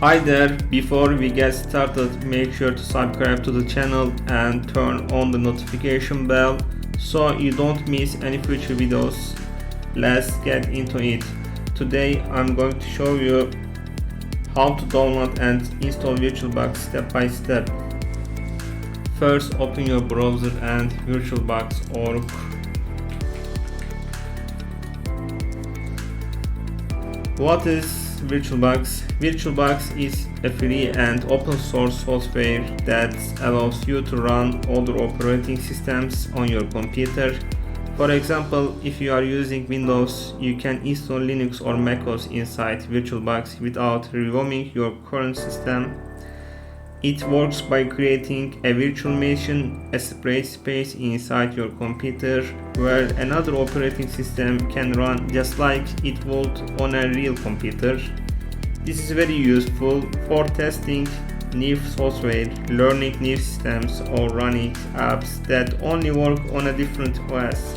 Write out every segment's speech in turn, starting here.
Hi there, before we get started, make sure to subscribe to the channel and turn on the notification bell so you don't miss any future videos. Let's get into it. Today I'm going to show you how to download and install VirtualBox step by step. First, open your browser and virtualbox.org. What is VirtualBox? VirtualBox is a free and open source software that allows you to run other operating systems on your computer. For example, if you are using Windows, you can install Linux or macOS inside VirtualBox without revaming your current system. It works by creating a virtual machine, a separate space inside your computer where another operating system can run just like it would on a real computer. This is very useful for testing new software, learning new systems, or running apps that only work on a different OS.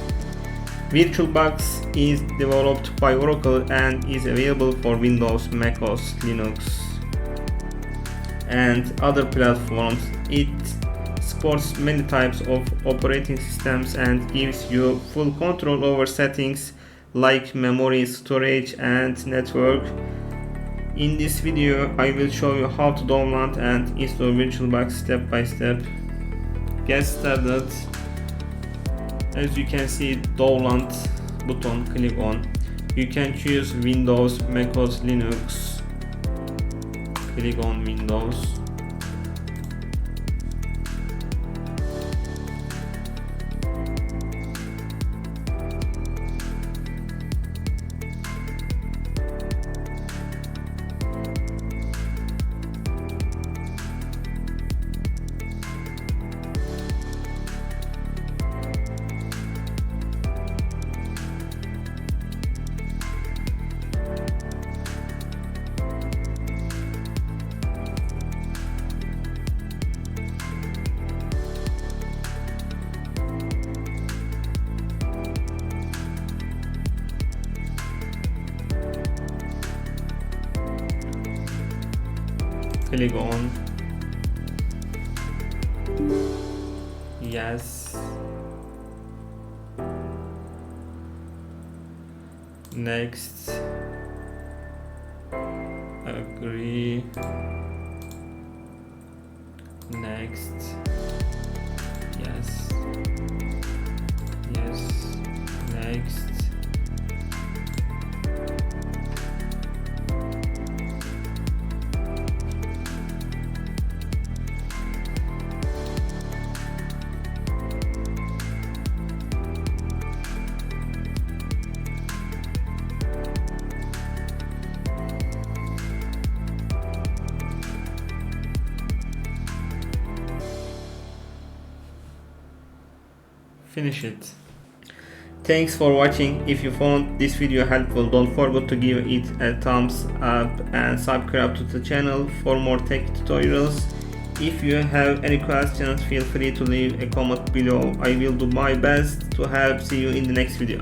VirtualBox is developed by Oracle and is available for Windows, macOS, Linux, and other platforms. It supports many types of operating systems and gives you full control over settings like memory, storage, and network. In this video, I will show you how to download and install VirtualBox step by step. Get started. As you can see, download button, click on. You can choose Windows, macOS, Linux. Click on Windows. Click on yes, next, agree, next, yes, yes, next. Finish it. Thanks for watching. If you found this video helpful, don't forget to give it a thumbs up and subscribe to the channel for more tech tutorials. If you have any questions, feel free to leave a comment below. I will do my best to help. See you in the next video.